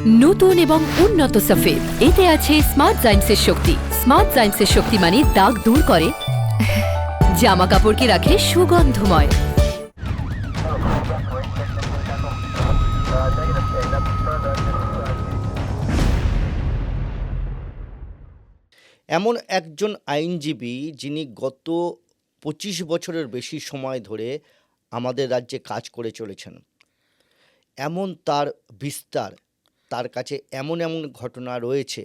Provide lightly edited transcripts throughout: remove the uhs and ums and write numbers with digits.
নতুন এবং উন্নত সফেদ, এতে আছে স্মার্ট জাইমসের শক্তি। স্মার্ট জাইমসের শক্তি মানে দাগ দূর করে, জামা কাপড়কে রাখে সুগন্ধময়। এমন একজন আইনজীবী যিনি গত ২৫ বছরের বেশি সময় ধরে আমাদের রাজ্যে কাজ করে চলেছেন। এমন তার বিস্তার, তার কাছে এমন এমন ঘটনা রয়েছে,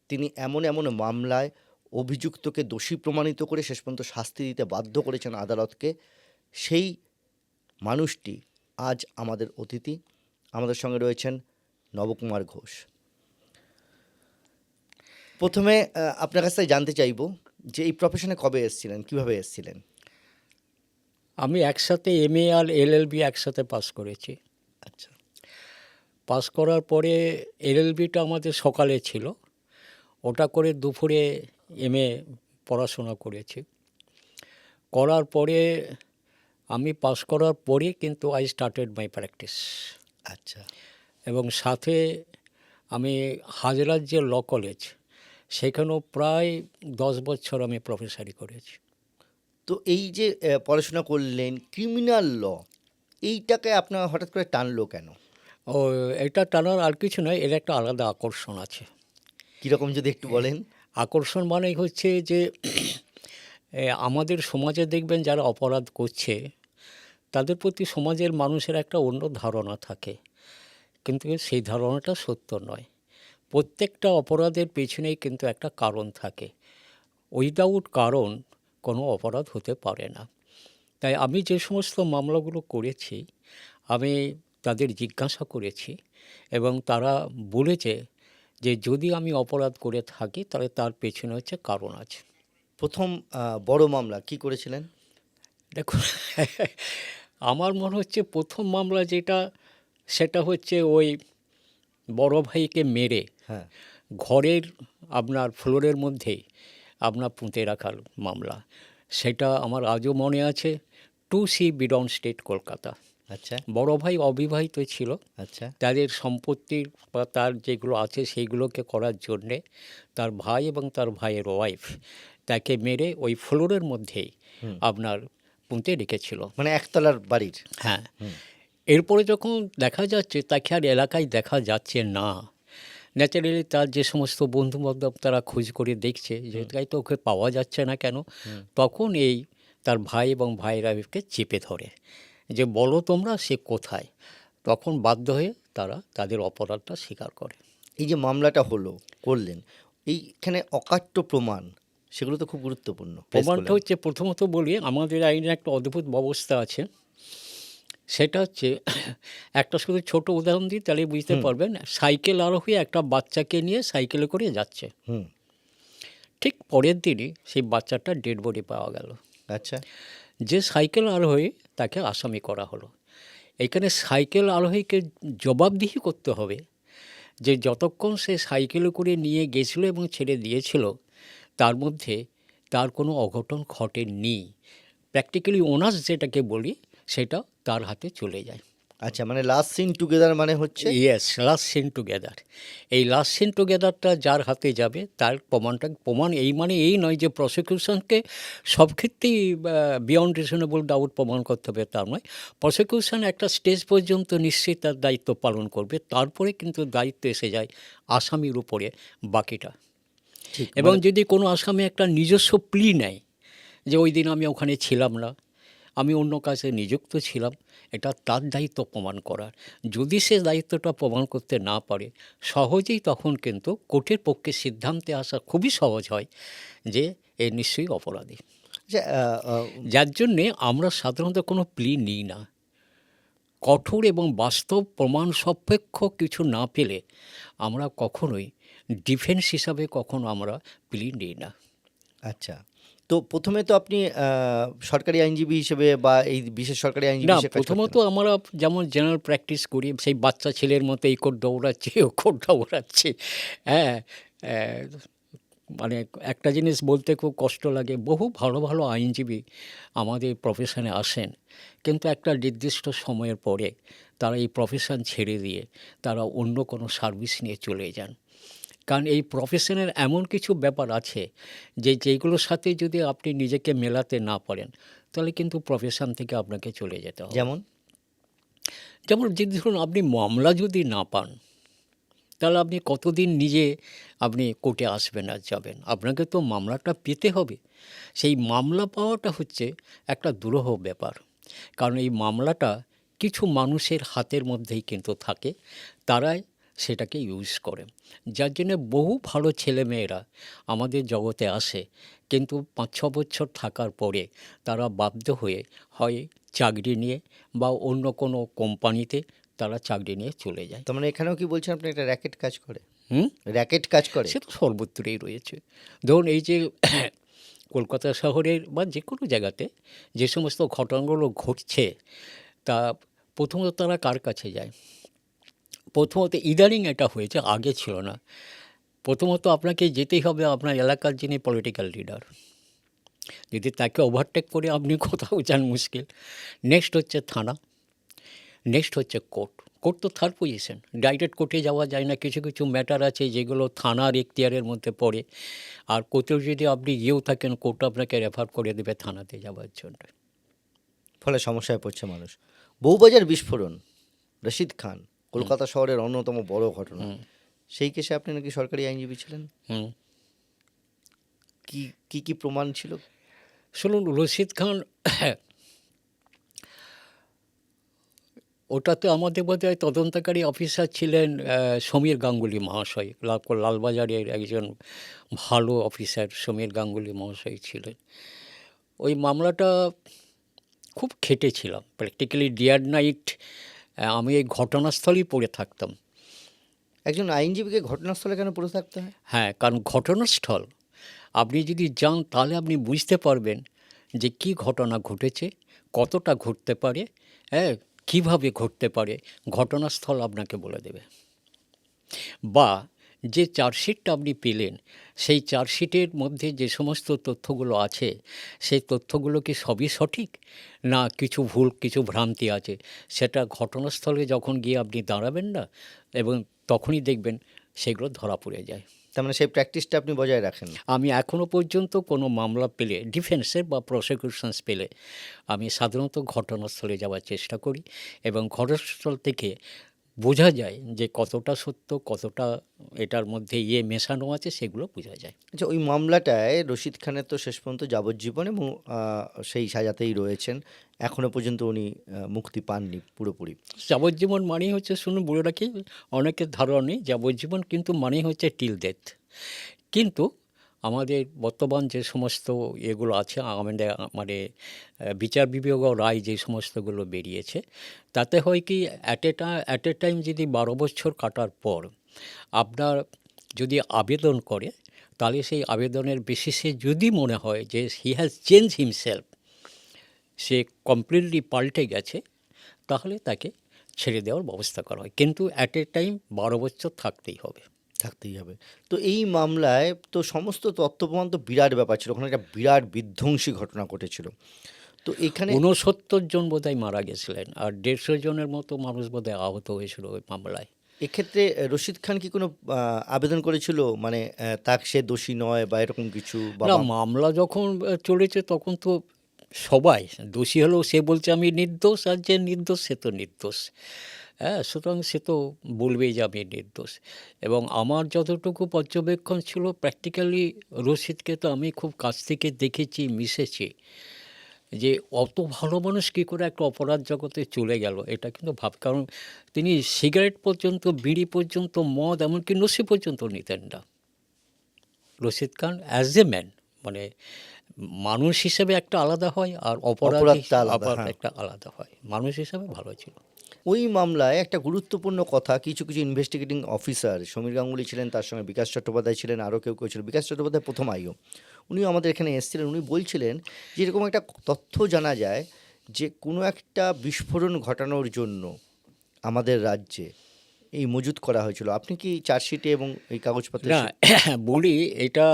তিনি এমন এমন মামলায় অভিযুক্তকে দোষী প্রমাণিত করে শেষ পর্যন্ত শাস্তি দিতে বাধ্য করেছেন আদালতকে। সেই মানুষটি আজ আমাদের অতিথি। আমাদের সঙ্গে রয়েছেন নবকুমার ঘোষ। প্রথমে আপনার কাছ থেকে জানতে চাইব যে এই প্রফেশনে কবে এসেছিলেন, কিভাবে এসেছিলেন? আমি একসাথে MA আর LLB একসাথে পাস করেছি। আচ্ছা। পাস করার পরে LLBটা আমাদের সকালে ছিল, ওটা করে দুপুরে MA পড়াশোনা করেছি। করার পরে আমি পাস করার পরে কিন্তু আই স্টার্টেড মাই প্র্যাকটিস। আচ্ছা। এবং সাথে আমি হাজরার যে ল কলেজ, সেখানেও প্রায় 10 বছর আমি প্রফেসরি করেছি। তো এই যে পড়াশোনা করলেন ক্রিমিনাল ল, এইটাকে আপনার হঠাৎ করে টানলো কেন? ও এটা টানার আর কিছু নয়, এর একটা আলাদা আকর্ষণ আছে। কীরকম যদি একটু বলেন। আকর্ষণ মানেই হচ্ছে যে আমাদের সমাজে দেখবেন যারা অপরাধ করছে তাদের প্রতি সমাজের মানুষের একটা অন্য ধারণা থাকে, কিন্তু সেই ধারণাটা সত্য নয়। প্রত্যেকটা অপরাধের পেছনেই কিন্তু একটা কারণ থাকে। উইদাউট কারণ কোনো অপরাধ হতে পারে না। তাই আমি যে সমস্ত মামলাগুলো করেছি, আমি তাদের জিজ্ঞাসা করেছি এবং তারা বলেছে যে যদি আমি অপরাধ করে থাকি তাহলে তার পেছনে হচ্ছে কারণ আছে। প্রথম বড় মামলা কি করেছিলেন? দেখুন, আমার মনে হচ্ছে প্রথম মামলা যেটা, সেটা হচ্ছে ওই বড় ভাইকে মেরে হ্যাঁ। ঘরের আপনার ফ্লোরের মধ্যেই আপনার পুঁতে রাখার মামলা। সেটা আমার আজও মনে আছে। 2C Beadon street, Kolkata. আচ্ছা। বড় ভাই অবিবাহিত ছিল। আচ্ছা। তাদের সম্পত্তির বা তার যেগুলো আছে সেইগুলোকে করার জন্যে তার ভাই এবং তার ভাইয়ের ওয়াইফ তাকে মেরে ওই ফ্লোরের মধ্যেই আপনার পুঁতে রেখেছিল। মানে একতলার বাড়ির। হ্যাঁ। এরপরে যখন দেখা যাচ্ছে তাকে আর এলাকায় দেখা যাচ্ছে না, ন্যাচারালি তার যে সমস্ত বন্ধুবান্ধব তারা খোঁজ করে দেখছে যে তাই তো ওকে পাওয়া যাচ্ছে না কেন, তখন এই তার ভাই এবং ভাইয়ের ওয়াইফকে চেপে ধরে যে বলো তোমরা সে কোথায়। তখন বাধ্য হয়ে তারা তাদের অপরাধটা স্বীকার করে। এই যে মামলাটা করলেন, এইখানে অকাট্য প্রমাণ, সেগুলো তো খুব গুরুত্বপূর্ণ। প্রমাণটা হচ্ছে, প্রথমত বলি, আমাদের আইনে একটা অদ্ভুত ব্যবস্থা আছে। সেটা হচ্ছে, একটা শুধু ছোট উদাহরণ দিই তাহলে বুঝতে পারবেন। সাইকেল আরোহী একটা বাচ্চাকে নিয়ে সাইকেলে করে যাচ্ছে, ঠিক পরের দিনই সেই বাচ্চাটা ডেড বডি পাওয়া গেল। আচ্ছা। যে সাইকেল আরোহী তাকে আসামি করা হলো। এখানে সাইকেল আরোহীকে জবাবদিহি করতে হবে যে যতক্ষণ সে সাইকেলে করে নিয়ে গেছিলো এবং ছেড়ে দিয়েছিল তার মধ্যে তার কোনো অঘটন ঘটেনি। প্র্যাকটিক্যালি ওনার্স যেটাকে বলি সেটা তার হাতে চলে যায়। আচ্ছা, মানে লাস্ট সিন টুগেদার মানে হচ্ছে? Yes, last seen together. এই লাস্ট সিন টুগেদারটা যার হাতে যাবে তার প্রমাণ এই মানে এই নয় যে প্রসিকিউশনকে সব ক্ষেত্রেই বিয়ন্ড রিজনেবল ডাউট প্রমাণ করতে হবে, তার নয়। প্রসিকিউশন একটা স্টেজ পর্যন্ত নিশ্চয়ই তার দায়িত্ব পালন করবে, তারপরে কিন্তু দায়িত্ব এসে যায় আসামির উপরে বাকিটা। এবং যদি কোনো আসামি একটা নিজস্ব প্লি নেয় যে ওই দিন আমি ওখানে ছিলাম না, আমি অন্য কাজে নিযুক্ত ছিলাম, এটা তার দায়িত্ব প্রমাণ করার। যদি সে দায়িত্বটা প্রমাণ করতে না পারে, সহজেই তখন কিন্তু কোর্টের পক্ষে সিদ্ধান্তে আসা খুবই সহজ হয় যে এ নিশ্চয়ই অপরাধী। যার জন্যে আমরা সাধারণত কোনো প্লি নিই না। কঠোর এবং বাস্তব প্রমাণ সাপেক্ষ কিছু না পেলে আমরা কখনোই ডিফেন্স হিসাবে কখনো আমরা প্লি নিই না। আচ্ছা, তো প্রথমে তো আপনি সরকারি আইনজীবী হিসেবে বা এই বিশেষ সরকারি আইনজীবী না, হিসেবে প্রথমত আমরা যেমন জেনারেল প্র্যাকটিস করি, সেই বাচ্চা ছেলের মতো এই কোর্ট দৌড়াচ্ছে ও কোর্ট দৌড়াচ্ছে। হ্যাঁ, মানে একটা জিনিস বলতে খুব কষ্ট লাগে, বহু ভালো ভালো আইনজীবী আমাদের প্রফেশনে আসেন, কিন্তু একটা নির্দিষ্ট সময়ের পরে তারা এই প্রফেশন ছেড়ে দিয়ে তারা অন্য কোনো সার্ভিস নিয়ে চলে যান। কারণ এই প্রফেশনের এমন কিছু ব্যাপার আছে যেগুলোর সাথে যদি আপনি নিজেকে মেলাতে না পারেন, তাহলে কিন্তু প্রফেশন থেকে আপনাকে চলে যেতে হবে। যেমন যে ধরুন আপনি মামলা যদি না পান, তাহলে আপনি কতদিন নিজে আপনি কোর্টে আসবেন আর যাবেন? আপনাকে তো মামলাটা পেতে হবে। সেই মামলা পাওয়াটা হচ্ছে একটা দুরূহ ব্যাপার, কারণ এই মামলাটা কিছু মানুষের হাতের মধ্যেই কিন্তু থাকে, তারাই সেটাকে ইউজ করে, যার জন্যে বহু ভালো ছেলেমেয়েরা আমাদের জগতে আসে, কিন্তু 5-6 বছর থাকার পরে তারা বাধ্য হয়ে হয় চাকরি নিয়ে বা অন্য কোনো কোম্পানিতে তারা চাকরি নিয়ে চলে যায়। তার মানে এখানেও কি বলছেন আপনি একটা র্যাকেট কাজ করে? হুম র্যাকেট কাজ করে? সে তো সর্বত্রই রয়েছে। ধরুন এই যে কলকাতা শহরের বা যে কোনো জায়গাতে যে সমস্ত ঘটনাগুলো ঘটছে, তা প্রথমত তারা কার কাছে যায়? প্রথমত ইদানিং এটা হয়েছে, আগে ছিল না। প্রথমত আপনাকে যেতেই হবে আপনার এলাকার যিনি পলিটিক্যাল লিডার, যদি তাকে ওভারটেক করে আপনি কোথাও যান মুশকিল। নেক্সট হচ্ছে থানা, নেক্সট হচ্ছে কোর্ট। কোর্ট তো থার্ড পজিশন, ডাইরেক্ট কোর্টে যাওয়া যায় না। কিছু কিছু ম্যাটার আছে যেগুলো থানার এখতিয়ারের মধ্যে পড়ে, আর কোর্টেও যদি আপনি গিয়েও থাকেন, কোর্ট আপনাকে রেফার করে দেবে থানাতে যাওয়ার জন্য। ফলে সমস্যায় পড়ছে মানুষ। বউবাজার বিস্ফোরণ, রশিদ খান, কলকাতা শহরের অন্যতম বড় ঘটনা। সেই কেসে আপনি নাকি সরকারি আইনজীবী ছিলেন। কি কি প্রমাণ ছিল? শুনুন, রশিদ খান, ওটাতে আমাদের বোধহয় তদন্তকারী অফিসার ছিলেন সমীর গাঙ্গুলি মহাশয়, লালবাজারের একজন ভালো অফিসার সমীর গাঙ্গুলি মহাশয় ছিলেন। ওই মামলাটা খুব খেটেছিলাম, প্র্যাকটিক্যালি ডে অ্যান্ড নাইট আমি এই ঘটনাস্থলেই পড়ে থাকতাম। একজন আইনজীবীকে ঘটনাস্থলে কেন পড়ে থাকতে হয়? হ্যাঁ, কারণ ঘটনাস্থল আপনি যদি যান তাহলে আপনি বুঝতে পারবেন যে কী ঘটনা ঘটেছে, কতটা ঘটতে পারে, হ্যাঁ, কীভাবে ঘটতে পারে। ঘটনাস্থল আপনাকে বলে দেবে। বা যে চার্জশিটটা আপনি পেলেন, সেই চার্জশিটের মধ্যে যে সমস্ত তথ্যগুলো আছে, সেই তথ্যগুলো কি সবই সঠিক, না কিছু ভুল, কিছু ভ্রান্তি আছে, সেটা ঘটনাস্থলে যখন গিয়ে আপনি দাঁড়াবেন না, এবং তখনই দেখবেন সেগুলো ধরা পড়ে যায়। তার মানে সেই প্র্যাকটিসটা আপনি বজায় রাখেন? আমি এখনও পর্যন্ত কোনো মামলা পেলে, ডিফেন্সের বা প্রসিকিউশনস পেলে, আমি সাধারণত ঘটনাস্থলে যাওয়ার চেষ্টা করি, এবং ঘটনাস্থল থেকে বোঝা যায় যে কতটা সত্য, কতটা এটার মধ্যে মেশানো আছে, সেগুলো বোঝা যায়। আচ্ছা, ওই মামলাটায় রশিদ খানের তো শেষ পর্যন্ত যাবজ্জীবন এবং সেই সাজাতেই রয়েছেন। এখনও পর্যন্ত উনি মুক্তি পাননি পুরোপুরি। যাবজ্জীবন মানেই হচ্ছে, শুনুন বলে রাখি, অনেকের ধারণা নেই, যাবজ্জীবন কিন্তু মানেই হচ্ছে টিল ডেথ। কিন্তু আমাদের বর্তমান যে সমস্ত এগুলো আছে, আমাদের মানে বিচার বিভাগ রায় যে সমস্তগুলো বেরিয়েছে, তাতে হয় কি, অ্যাট এ টাইম যদি 12 বছর কাটার পর আপনার যদি আবেদন করে, তাহলে সেই আবেদনের বেসিসে যদি মনে হয় যে he has change himself, say completely পাল্টে গেছে, তাহলে তাকে ছেড়ে দেওয়ার ব্যবস্থা করা হয়। কিন্তু অ্যাট এ টাইম 12 বছর থাকতেই হবে। তো এই মামলায় তো সমস্ত তথ্য প্রমাণ তো বিরাট ব্যাপার ছিল, ওখানে একটা বিরাট বিধ্বংসী ঘটনা ঘটেছিল। তো এখানে 69 জন বোধহয় মারা গেছিলেন, আর 150 জনের মতো মানুষ বোধহয় আহত হয়েছিল ওই মামলায়। এক্ষেত্রে রশিদ খান কি কোনো আবেদন করেছিল, মানে তাকে সে দোষী নয় বা এরকম কিছু? না, মামলা যখন চলেছে তখন তো সবাই দোষী হলেও সে বলছে আমি নির্দোষ, আর যে নির্দোষ সে তো নির্দোষ। হ্যাঁ, সুতরাং সে তো বলবেই যে আমি নির্দোষ। এবং আমার যতটুকু পর্যবেক্ষণ ছিল, প্র্যাকটিক্যালি রশিদকে তো আমি খুব কাছ থেকে দেখেছি, মিশেছি, যে অত ভালো মানুষ কী করে একটা অপরাধ জগতে চলে গেল, এটা কিন্তু কারণ তিনি সিগারেট পর্যন্ত, বিড়ি পর্যন্ত, মদ, এমনকি নশি পর্যন্ত নিতেন না। Rashid Khan as a man, মানে মানুষ হিসেবে একটা আলাদা হয়, আর অপরাধটা আলাদা, অপরাধ হ্যাঁ। একটা আলাদা হয়। মানুষ হিসাবে ভালো ছিল। ওই মামলায় একটা গুরুত্বপূর্ণ কথা, কিছু কিছু ইনভেস্টিগেটিং অফিসার, সমীর গাঙ্গুলি ছিলেন, তার সঙ্গে বিকাশ চট্টোপাধ্যায় ছিলেন, আরও কেউ কেউ ছিল। বিকাশ চট্টোপাধ্যায় প্রথম আইও, উনিও আমাদের এখানে এসেছিলেন। উনি বলছিলেন যে এরকম একটা তথ্য জানা যায় যে কোনো একটা বিস্ফোরণ ঘটানোর জন্য আমাদের রাজ্যে এই মজুত করা হয়েছিল। আপনি কি চার্জশিটে এবং এই কাগজপত্রে? না, বলি এটা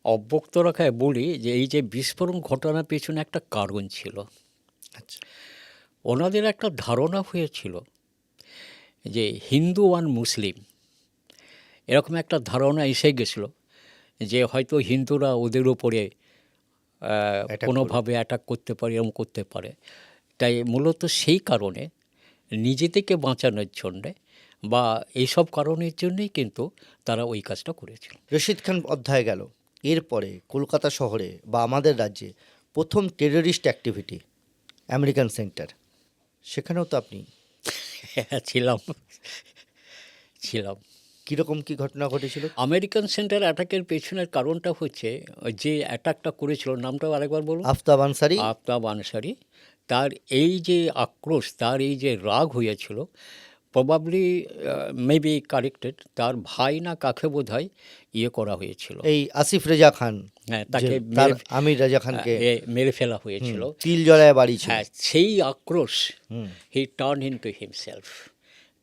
অব্যক্ত রাখায় বলি যে এই যে বিস্ফোরণ ঘটনার পেছনে একটা কারণ ছিল। আচ্ছা। ওনাদের একটা ধারণা হয়েছিল যে হিন্দু আর মুসলিম এরকম একটা ধারণা এসে গেছিলো যে হয়তো হিন্দুরা ওদের ওপরে কোনোভাবে অ্যাটাক করতে পারে, এরকম করতে পারে। তাই মূলত সেই কারণে নিজেদেরকে বাঁচানোর জন্যে বা এইসব কারণের জন্যই কিন্তু তারা ওই কাজটা করেছিল। রশিদ খান অধ্যায় গেল, এরপরে কলকাতা শহরে বা আমাদের রাজ্যে প্রথম টেররিস্ট অ্যাক্টিভিটি আমেরিকান সেন্টার, সেখানেও তো আপনি ছিলাম। কীরকম কী ঘটনা ঘটেছিল? আমেরিকান সেন্টার অ্যাটাকের পেছনের কারণটা হচ্ছে যে অ্যাটাকটা করেছিল, নামটাও আরেকবার বলুন। আফতাব আনসারি। আফতাব আনসারি। তার এই যে আক্রোশ, তার এই যে রাগ হয়েছিল, প্রবাবলি মেবি কারেক্টেড, তার ভাই না কাকে বোধ হয় করা হয়েছিল, এই আসিফ রেজা খান, হ্যাঁ, তাকে তার আমির রাজা খানকে মেরে ফেলা হয়েছিল। তিল জলায় বাড়ি ছিল। হ্যাঁ, সেই আক্রোশ হি টার্ন ইনটু হিমসেলফ।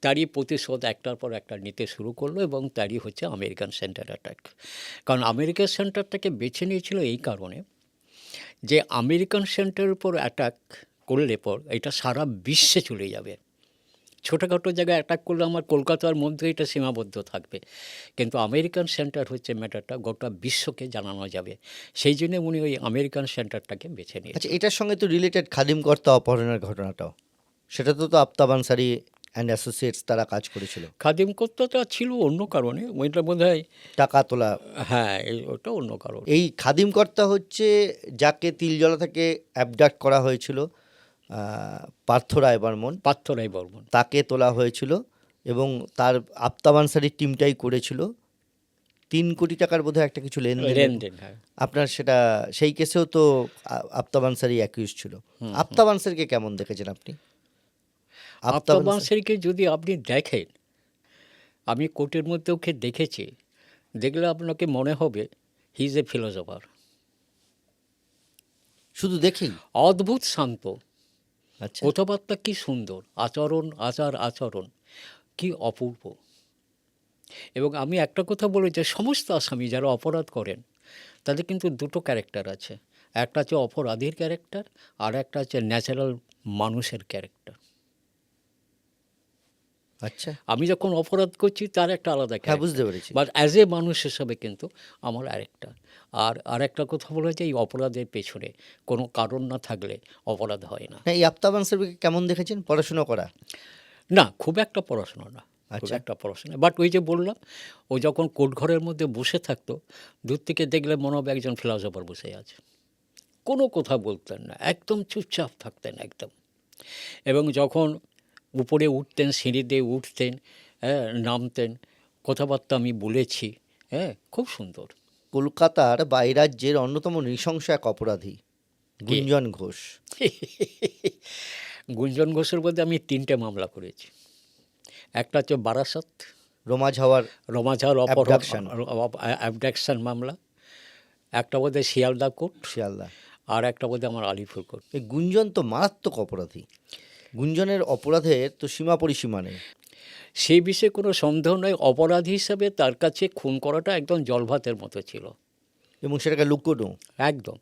তারই প্রতিশোধ একটার পর একটা নিতে শুরু করলো এবং তারই হচ্ছে আমেরিকান সেন্টার অ্যাটাক। কারণ আমেরিকান সেন্টারটাকে বেছে নিয়েছিল এই কারণে যে আমেরিকান সেন্টারের উপর অ্যাটাক করলে পর এটা সারা বিশ্বে চলে যাবে। ছোটোখাটো জায়গায় অ্যাটাক করলে আমার কলকাতার মধ্যে এটা সীমাবদ্ধ থাকবে, কিন্তু আমেরিকান সেন্টার হচ্ছে ম্যাটারটা গোটা বিশ্বকে জানানো যাবে। সেই জন্য উনি ওই আমেরিকান সেন্টারটাকে বেছে নিয়েছেন। আচ্ছা, এটার সঙ্গে তো রিলেটেড খাদিমকর্তা অপহরণের ঘটনাটাও, সেটা তো আফতাব আনসারি অ্যান্ড অ্যাসোসিয়েটস তারা কাজ করেছিল। খাদিম কর্তাটা ছিল অন্য কারণে, ওইটা বোধ হয় টাকা তোলা। হ্যাঁ, ওটা অন্য কারণ। এই খাদিমকর্তা হচ্ছে যাকে তিলজলা থেকে অ্যাবডাক্ট করা হয়েছিল, পার্থ রায় বর্মন, তাকে তোলা হয়েছিল এবং তার আফতাব আনসারির টিমটাই করেছিল। 3 কোটি টাকার বোধহয় একটা কিছু লেনদেন। হ্যাঁ। আপনার সেটা সেই কেসেও তো আফতাব আনসারি অ্যাকিউজ ছিল। আফতাব আনসারিকে কেমন দেখেছেন আপনি? আফতাব আনসারিকে যদি আপনি দেখেন, আমি কোর্টের মধ্যে ওকে দেখেছি, দেখলে আপনাকে মনে হবে হি ইজ এ ফিলোসফার। শুধু দেখি অদ্ভুত শান্ত, আচ্ছা, কথাবার্তা কি সুন্দর, আচরণ কি অপূর্ব। এবং আমি একটা কথা বলি যে সমস্ত আসামি যারা অপরাধ করেন তাদের কিন্তু দুটো ক্যারেক্টার আছে, একটা হচ্ছে অপরাধীর ক্যারেক্টার আর একটা হচ্ছে ন্যাচারাল মানুষের ক্যারেক্টার। আচ্ছা, আমি যখন অপরাধ করছি তার একটা আলাদা হ্যাঁ, বুঝতে পেরেছি। বাট অ্যাজ এ মানুষ হিসাবে কিন্তু আমার আরেকটা। আর একটা কথা বলা যায়, এই অপরাধের পেছনে কোনো কারণ না থাকলে অপরাধ হয় না। হ্যাঁ, এই আফতাব আনসারিকে কেমন দেখেছেন? পড়াশোনা করা? না, খুব একটা পড়াশোনা না, খুব আচ্ছা। একটা পড়াশোনা। বাট ওই যে বললাম, ও যখন কোর্টঘরের মধ্যে বসে থাকতো, দূর থেকে দেখলে মনে হবে একজন ফিলোসফার বসে আছে। কোনো কথা বলতেন না, একদম চুপচাপ থাকতেন একদম। এবং যখন উপরে উঠতেন, সিঁড়ি দিয়ে উঠতেন, হ্যাঁ, নামতেন, কথাবার্তা আমি বলেছি, হ্যাঁ, খুব সুন্দর। কলকাতার বা এই রাজ্যের অন্যতম নৃশংস এক অপরাধী গুঞ্জন ঘোষ। গুঞ্জন ঘোষের মধ্যে আমি 3টে মামলা করেছি। একটা হচ্ছে বারাসাত রোমাজ হওয়ার অ্যাবডাকশন মামলা, একটা বোধহয় শিয়ালদা কোর্ট, আর একটা বোধহয় আমার আলিপুর কোর্ট। এই গুঞ্জন তো মারাত্মক অপরাধী। গুঞ্জনের অপরাধের তো সীমা পরিসীমা নেই। সেই বিষয়ে কোনো সন্দেহ নয়, অপরাধী হিসাবে তার কাছে খুন করাটা একদম জলভাতের মতো ছিল এবং সেটাকে লুকোনো একদম,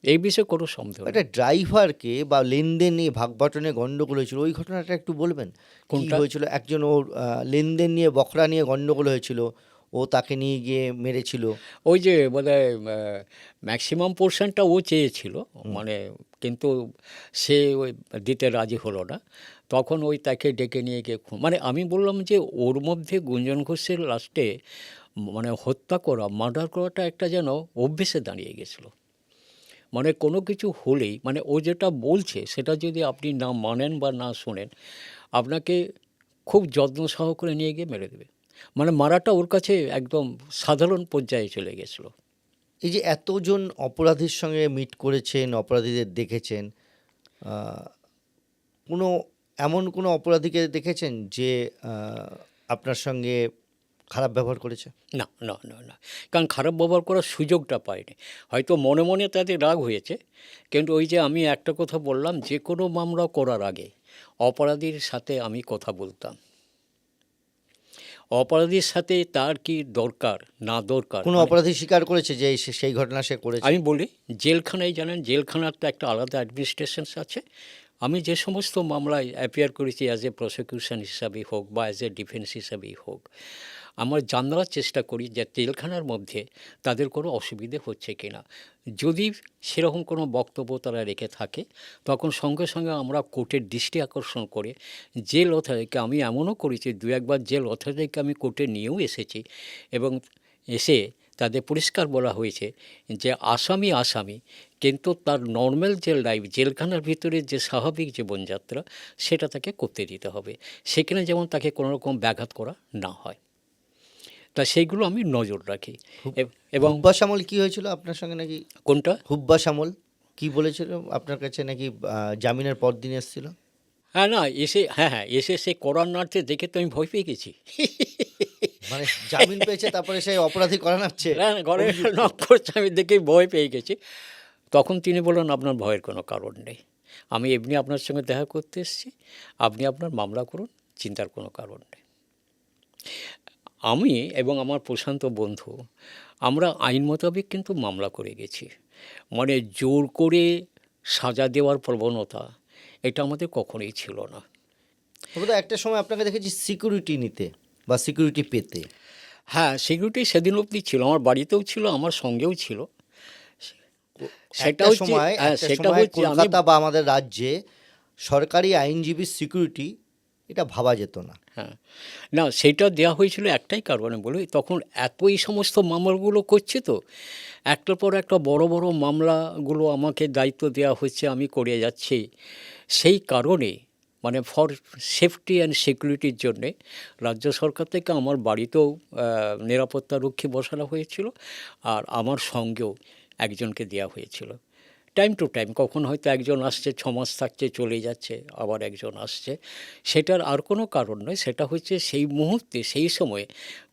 এই বিষয়ে কোনো সন্দেহ নেই। একটা ড্রাইভারকে বা লেনদেন নিয়ে ভাগবাটনে গণ্ডগোল হয়েছিল, ওই ঘটনাটা একটু বলবেন? কোনটা হয়েছিল? একজন ওর লেনদেন নিয়ে বখরা নিয়ে গণ্ডগোল হয়েছিল, ও তাকে নিয়ে গিয়ে মেরেছিল। ওই যে বোধহয় ম্যাক্সিমাম পোর্শনটা ও চেয়েছিল, মানে কিন্তু সে ওই দিতে রাজি হলো না। তখন ওই তাকে ডেকে নিয়ে গিয়ে মানে আমি বললাম যে ওর মধ্যে গুঞ্জন ঘোষের লাস্টে মানে হত্যা করা, মার্ডার করাটা একটা যেন অভ্যেসে দাঁড়িয়ে গেছিলো। মানে কোনো কিছু হলেই, মানে ও যেটা বলছে সেটা যদি আপনি না মানেন বা না শোনেন, আপনাকে খুব যত্ন সহকারে নিয়ে গিয়ে মেরে দেবে। মানে মারাটা ওর কাছে একদম সাধারণ পর্যায়ে চলে গেছিলো। এই যে এতজন অপরাধীর সঙ্গে মিট করেছেন, অপরাধীদের দেখেছেন, এমন কোনো অপরাধীকে দেখেছেন যে আপনার সঙ্গে খারাপ ব্যবহার করেছে? না না না না, কারণ খারাপ ব্যবহার করার সুযোগটা পায়নি। হয়তো মনে মনে তাদের রাগ হয়েছে, কিন্তু ওই যে আমি একটা কথা বললাম, যে কোনো মামলা করার আগে অপরাধীর সাথে আমি কথা বলতাম। অপরাধীর সাথে তার কি দরকার না দরকার, কোনো অপরাধী স্বীকার করেছে যে সেই ঘটনা সে করেছে? আমি বলি, জেলখানায় জানেন, জেলখানার তো একটা আলাদা অ্যাডমিনিস্ট্রেশন আছে, আমি যে সমস্ত মামলায় অ্যাপিয়ার করেছি অ্যাজ এ প্রসিকিউশন হিসাবেই হোক বা অ্যাজ এ ডিফেন্স হিসাবেই হোক, আমার জানার চেষ্টা করি যে জেলখানার মধ্যে তাদের কোনো অসুবিধে হচ্ছে কি না। যদি সেরকম কোনো বক্তব্য তারা রেখে থাকে, তখন সঙ্গে সঙ্গে আমরা কোর্টের দৃষ্টি আকর্ষণ করে জেল অথরিটিকে, আমি এমনও করেছি 2-1 বার জেল অথরিটিকে আমি কোর্টে নিয়েও এসেছি, এবং এসে তাদের পরিষ্কার বলা হয়েছে যে আসামি কিন্তু তার নর্মাল যে লাইফ, জেলখানার ভিতরে যে স্বাভাবিক জীবনযাত্রা, সেটা তাকে করতে দিতে হবে, সেখানে যেমন তাকে কোনো রকম ব্যাঘাত করা না হয়। তা সেইগুলো আমি নজর রাখি। এবং হুব্বা শ্যামল কি হয়েছিল আপনার সঙ্গে নাকি? কোনটা? হুব্বা শ্যামল কি বলেছিল আপনার কাছে নাকি জামিনের পর দিন এসেছিল? না, এসে সে করার নাড়তে দেখে তো আমি ভয় পেয়ে গেছি। মানে জামিন পেয়েছে তারপরে সেই অপরাধী করা নাচ্ছে? না, ঘরে নক করছে, আমি দেখে ভয় পেয়ে গেছি। তখন তিনি বললেন, আপনার ভয়ের কোনো কারণ নেই, আমি এমনি আপনার সঙ্গে দেখা করতে এসেছি, আপনি আপনার মামলা করুন, চিন্তার কোনো কারণ নেই। আমি এবং আমার প্রশান্ত বন্ধু, আমরা আইন মোতাবেক কিন্তু মামলা করে গেছি। মানে জোর করে সাজা দেওয়ার প্রবণতা এটা আমাদের কখনোই ছিল না। তো একটা সময় আপনাকে দেখেছি সিকিউরিটি নিতে বা সিকিউরিটি পেতে। হ্যাঁ, সিকিউরিটি সেদিন অবধি ছিল, আমার বাড়িতেও ছিল, আমার সঙ্গেও ছিল। একটা সময় কলকাতা বা আমাদের রাজ্যে সরকারি আইনজীবীর সিকিউরিটি এটা ভাবা যেত না। হ্যাঁ, না, সেটা দেওয়া হয়েছিল একটাই কারণে বলি, তখন এই সমস্ত মামলাগুলো করছে, তো একটার পর একটা বড় বড় মামলাগুলো আমাকে দায়িত্ব দেওয়া হচ্ছে, আমি করে যাচ্ছি। সেই কারণে মানে ফর সেফটি অ্যান্ড সিকিউরিটির জন্যে রাজ্য সরকার থেকে আমার বাড়িতেও নিরাপত্তারক্ষী বসানো হয়েছিল, আর আমার সঙ্গেও একজনকে দেওয়া হয়েছিল। টাইম টু টাইম, কখন হয়তো একজন আসছে 6 মাস থাকছে চলে যাচ্ছে, আবার একজন আসছে, সেটার আর কোনো কারণ নয়। সেটা হচ্ছে সেই মুহূর্তে সেই সময়ে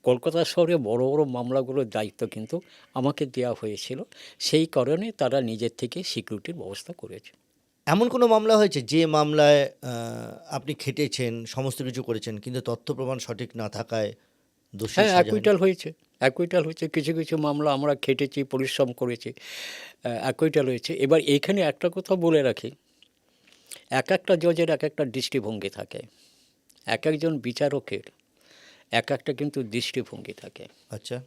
কলকাতা শহরে বড় বড় মামলাগুলোর দায়িত্ব কিন্তু আমাকে দেওয়া হয়েছিল, সেই কারণে তারা নিজের থেকে সিকিউরিটির ব্যবস্থা করেছে। এমন কোনো মামলা হয়েছে যে মামলায় আপনি খেটেছেন, সমস্ত কিছু করেছেন, কিন্তু তথ্য প্রমাণ সঠিক না থাকায় দোষী হ্যাঁ, সাজা হয়নি? অ্যাকুইটাল হয়েছে, কিছু কিছু মামলা আমরা খেটেছি, পরিশ্রম করেছি, অ্যাকুইটাল হয়েছে। এবার এইখানে একটা কথা বলে রাখি, এক একটা জজের এক একটা দৃষ্টিভঙ্গি থাকে, এক একজন বিচারকের এক একটা কিন্তু দৃষ্টিভঙ্গি থাকে। আচ্ছা,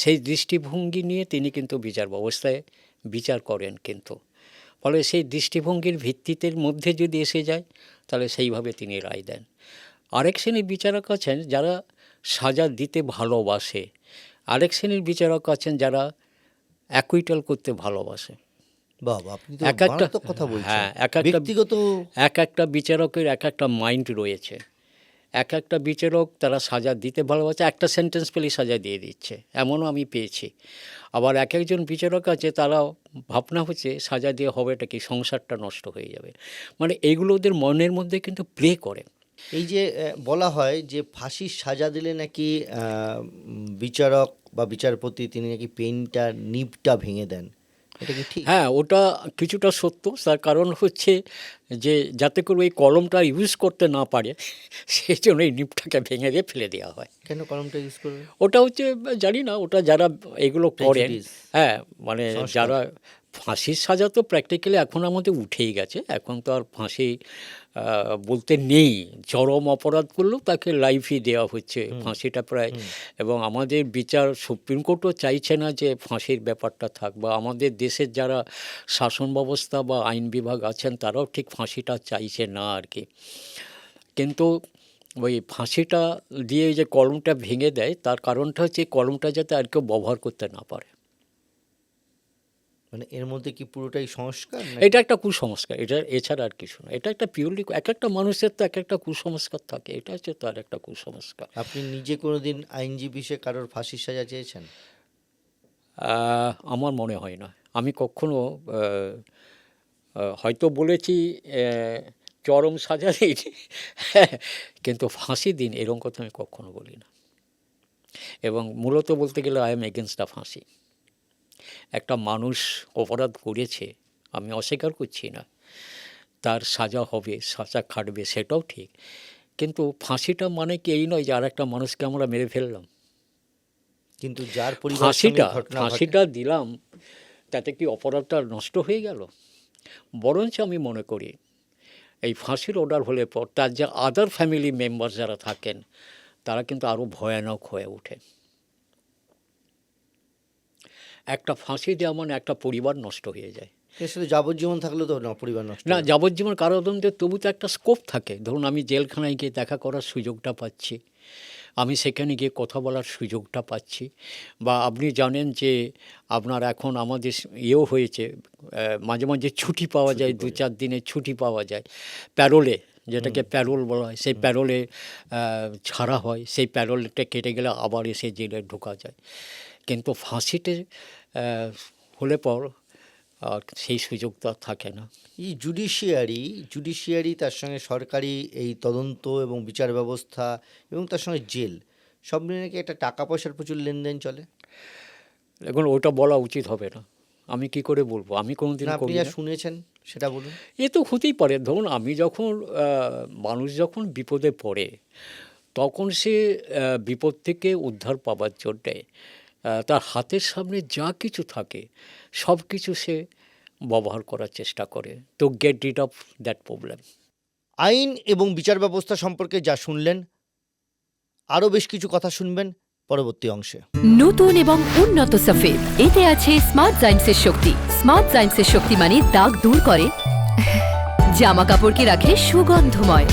সেই দৃষ্টিভঙ্গি নিয়ে তিনি কিন্তু বিচার ব্যবস্থায় বিচার করেন, কিন্তু ফলে সেই দৃষ্টিভঙ্গির ভিত্তিতে মধ্যে যদি এসে যায়, তাহলে সেইভাবে তিনি রায় দেন। আরেক শ্রেণীর বিচারক আছেন যারা সাজা দিতে ভালোবাসে, আরেক শ্রেণীর বিচারক আছেন যারা অ্যাকুইটাল করতে ভালোবাসে। বাবা আপনি তো এক একটা মারাত্মক কথা বলছেন। হ্যাঁ, ব্যক্তিগত এক একটা বিচারকের এক একটা মাইন্ড রয়েছে। এক একটা বিচারক তারা সাজা দিতে ভালোবাসে, একটা সেন্টেন্স পেলেই সাজা দিয়ে দিচ্ছে, এমনও আমি পেয়েছি। আবার এক একজন বিচারক আছে, তারা ভাবনা হচ্ছে সাজা দিয়ে হবেটা কি, সংসারটা নষ্ট হয়ে যাবে। মানে এইগুলো ওদের মনের মধ্যে কিন্তু প্লে করে। এই যে বলা হয় যে ফাঁসির সাজা দিলে নাকি বিচারক বা বিচারপতি তিনি নাকি পেনটা নিবটা ভেঙে দেন, এটা কি ঠিক? হ্যাঁ, ওটা কিছুটা সত্য। তার কারণ হচ্ছে যে যাতে করে ওই কলমটা ইউজ করতে না পারে, সেই জন্য এই নিপটাকে ভেঙে দিয়ে ফেলে দেওয়া হয়। কেন কলমটা ইউজ করবে? ওটা হচ্ছে জানি না, ওটা যারা এগুলো করেন, Prejudice, হ্যাঁ, মানে সংস্কার। যারা ফাঁসির সাজা তো প্র্যাকটিক্যালি এখন আমাদের উঠেই গেছে, এখন তো আর ফাঁসি বলতে নেই। চরম অপরাধ করলেও তাকে লাইফই দেওয়া হচ্ছে, ফাঁসিটা প্রায়। এবং আমাদের বিচার সুপ্রিম কোর্টও চাইছে না যে ফাঁসির ব্যাপারটা থাক, বা আমাদের দেশের যারা শাসন ব্যবস্থা বা আইন বিভাগ আছেন তারাও ঠিক ফাঁসিটা চাইছে না আর কি। কিন্তু ওই ফাঁসিটা দিয়ে যে কলমটা ভেঙে দেয়, তার কারণটা হচ্ছে কলমটা যাতে আর কেউ ব্যবহার করতে না পারে। মানে এর মধ্যে কি পুরোটাই সংস্কার? এটা একটা কুসংস্কার, এটা এছাড়া আর কিছু না। এটা একটা পিওরলি, এক একটা মানুষের তো এক একটা কুসংস্কার থাকে, এটা হচ্ছে তার একটা কুসংস্কার। আপনি নিজে কোনোদিন আইনজীবী সে কারোর ফাঁসির সাজা চেয়েছেন? আমার মনে হয় না। আমি কখনো হয়তো বলেছি চরম সাজা দিন, কিন্তু ফাঁসি দিন, এরকম কথা আমি কখনো বলি না। এবং মূলত বলতে গেলে আই এম এগেনস্ট দ্য ফাঁসি। একটা মানুষ অপরাধ করেছে, আমি অস্বীকার করছি না, তার সাজা হবে, সাজা খাটবে, সেটাও ঠিক। কিন্তু ফাঁসিটা মানে কি এই নয় যে আর একটা মানুষকে আমরা মেরে ফেললাম। কিন্তু যার পরিবারের সঙ্গে ঘটনা ঘটে, ফাঁসিটা দিলাম, তাতে কি অপরাধটা নষ্ট হয়ে গেল? বরঞ্চ আমি মনে করি এই ফাঁসির অর্ডার হলে পর তার যে আদার ফ্যামিলি মেম্বার যারা থাকেন তারা কিন্তু আরও ভয়ানক হয়ে ওঠে। একটা ফাঁসি দেওয়া মানে একটা পরিবার নষ্ট হয়ে যায়। এর সাথে যাবজ্জীবন থাকলে তো না, পরিবার নষ্ট না, হবে। যাবজ্জীবন কারাদণ্ডের তবু তো একটা স্কোপ থাকে। ধরুন আমি জেলখানায় গিয়ে দেখা করার সুযোগটা পাচ্ছি, আমি সেখানে গিয়ে কথা বলার সুযোগটা পাচ্ছি, বা আপনি জানেন যে আপনার এখন আমাদের ইয়েও হয়েছে, মাঝে মাঝে ছুটি পাওয়া যায়, 2-4 দিনের ছুটি পাওয়া যায় প্যারোলে, যেটাকে প্যারোল বলা হয়। সেই প্যারোলে ছাড়া হয়, সেই প্যারোলটা কেটে গেলে আবার এসে জেলে ঢোকা যায়। কিন্তু ফাঁসিতে হলে পর আর সেই সুযোগটা থাকে না। এই জুডিশিয়ারি তার সঙ্গে সরকারি এই তদন্ত এবং বিচার ব্যবস্থা এবং তার সঙ্গে জেল সব মিলে নাকি একটা টাকা পয়সার প্রচুর লেনদেন চলে। এখন ওটা বলা উচিত হবে না, আমি কি করে বলবো, আমি কোনোদিন না, আপনি করি যা না। শুনেছেন সেটা বলুন। এ তো হতেই পারে। ধরুন আমি যখন মানুষ যখন বিপদে পড়ে তখন সে বিপদ থেকে উদ্ধার পাওয়ার জন্যে তার হাতের সামনে যা কিছু থাকে সব কিছু সে ব্যবহার করার চেষ্টা করে তো get rid of that problem. আইন এবং বিচার ব্যবস্থা সম্পর্কে যা শুনলেন, আরও বেশ কিছু কথা শুনবেন পরবর্তী অংশে। নতুন এবং উন্নত সফেদ, এতে আছে স্মার্ট জাইমসের শক্তি। স্মার্ট জাইমসের শক্তি মানে দাগ দূর করে, জামা কাপড়কে রাখে সুগন্ধময়।